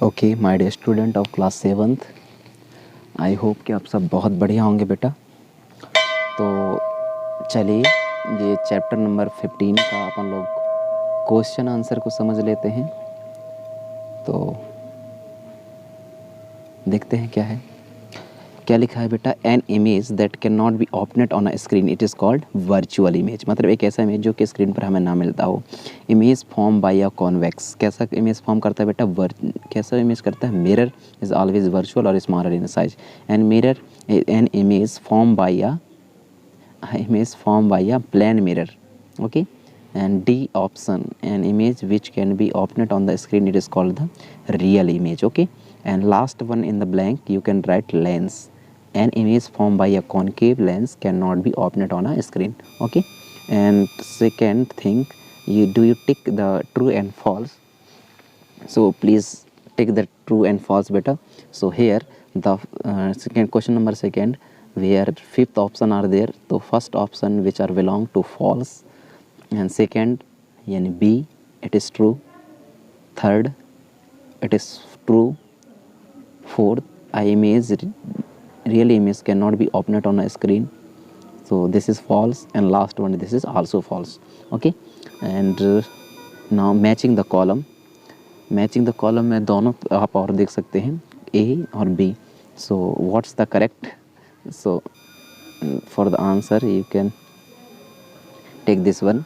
Okay my dear student of class 7th, I hope कि आप सब बहुत बढ़िया होंगे बेटा। तो चलिए ये चैप्टर नंबर 15 का अपन लोग क्वेश्चन आंसर को समझ लेते हैं। तो देखते हैं क्या है, क्या लिखा है बेटा। An image that can not be opened on a screen it is called virtual image. मतलब एक ऐसा इमेज जो कि स्क्रीन पर हमें ना मिलता हो। Image form by a convex, कैसा इमेज फॉर्म करता है बेटा, कैसा इमेज करता है। मिरर इज ऑलवेज वर्चुअल और smaller in size and mirror an image form by a plane mirror. Okay, and D option, an image which can be opened on the screen, it is called the real image. Okay, and last one in the blank you can write lens. An image formed by a concave lens cannot be opened on a screen. Okay, and second thing, you tick the true and false. So please tick the true and false beta. So here the second question number second, where fifth option are there, so first option which are belong to false, and second यानी B it is true, third it is true, fourth real image cannot be opened on a screen, so this is false, and last one this is also false. Okay, and now matching the column में दोनों आप और देख सकते हैं A और B. So what's the correct? So for the answer you can take this one.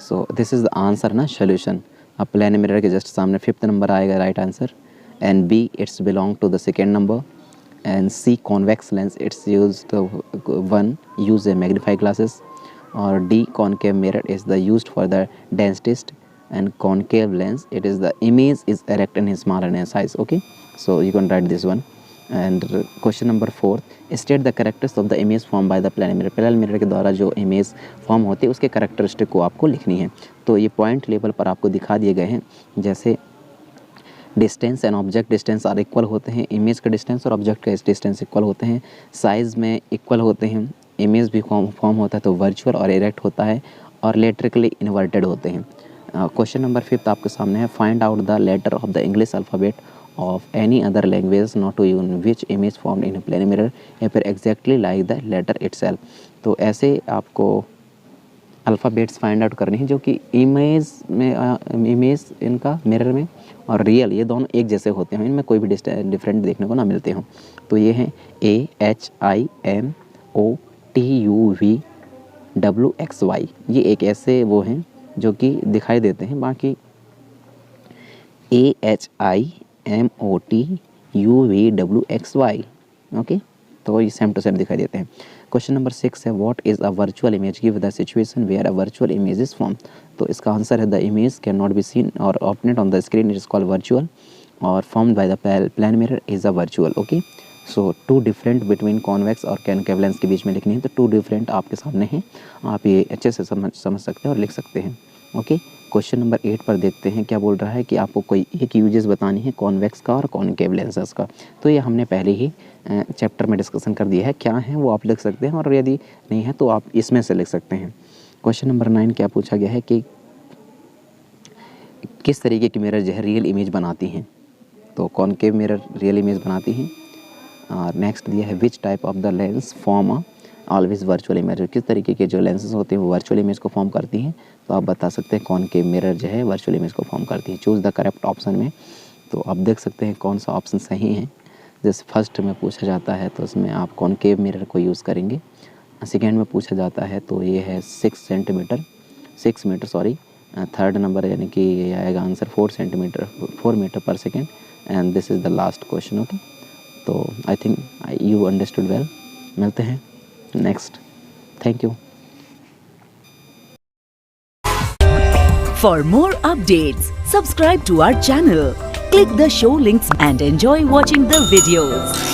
So this is the answer ना, solution. अब प्लेन मिरर के जस्ट सामने फिफ्थ नंबर आएगा right answer, and B it's belong to the second number, and C convex lens it's use one use a magnify glasses, और D concave mirror is the use for the dentist, and concave lens it is the image is erect and smaller in size. Okay, so you can write this one. And question number 4, state the characteristics of the image formed by the plane mirror. Plane mirror के द्वारा जो image form होती है उसके characteristic को आपको लिखनी है। तो ये पॉइंट लेवल पर आपको दिखा दिए गए हैं। जैसे distance and object distance are equal होते हैं, इमेज का डिस्टेंस और ऑब्जेक्ट का डिस्टेंस इक्वल होते हैं, साइज़ में इक्वल होते हैं, इमेज भी फॉर्म होता है तो वर्चुअल और इरेक्ट होता है, और लेटरिकली इन्वर्टेड होते हैं। क्वेश्चन नंबर 5 आपके सामने है, find out the letter of the English alphabet of any other language not to you which image formed in plane mirror appear exactly like the letter itself. तो ऐसे आपको अल्फ़ाबेट्स फाइंड आउट करनी है जो कि इमेज इनका mirror में और रियल ये दोनों एक जैसे होते हैं, इनमें कोई भी डिफरेंट देखने को ना मिलते हों। तो ये हैं AHIMOTUVWXY, ये एक ऐसे वो हैं जो कि दिखाई देते हैं। बाकी AHIMOTUVWXY, ओके, तो ये सेम टू सेम दिखाई देते हैं। क्वेश्चन नंबर 6 है, what is a virtual image, give the situation where a virtual image is form. तो इसका आंसर है the image can not be seen और opened on the screen, it is called virtual, और formed by the plane mirror is a virtual. Okay, so to different between convex और concave lens के बीच में लिखनी है, तो टू डिफरेंट आपके सामने हैं, आप ये अच्छे से समझ सकते हैं और लिख सकते हैं। ओके, क्वेश्चन नंबर 8 पर देखते हैं क्या बोल रहा है कि आपको कोई एक यूजेस बतानी है कॉन्वेक्स का और कॉनकेव लेंसेज का। तो ये हमने पहले ही चैप्टर में डिस्कशन कर दिया है, क्या है वो आप लिख सकते हैं, और यदि नहीं है तो आप इसमें से लिख सकते हैं। क्वेश्चन नंबर 9 क्या पूछा गया है कि किस तरीके की मिरर जो है रियल इमेज बनाती हैं। तो कॉनकेव मिरर रियल इमेज बनाती हैं। और नेक्स्ट दिया है which type of the lens form a always virtual image, किस तरीके के जो लेंसेज होते हैं वो वर्चुअल इमेज को फॉर्म करती हैं। तो आप बता सकते हैं कॉनकेव मिरर जो है वर्चुअल इमेज को फॉर्म करती है। चूज़ द करेक्ट ऑप्शन में, तो आप देख सकते हैं कौन सा ऑप्शन सही है। जैसे फर्स्ट में पूछा जाता है तो उसमें आप कॉनकेव मिरर को यूज़ करेंगे। सेकेंड में पूछा जाता है तो ये है 6 मीटर सॉरी। थर्ड नंबर यानी कि ये आएगा आंसर 4 मीटर पर second, and this is the last question. Okay, तो I think you understood well. मिलते हैं next, thank you. For more updates, subscribe to our channel, click the show links and enjoy watching the videos.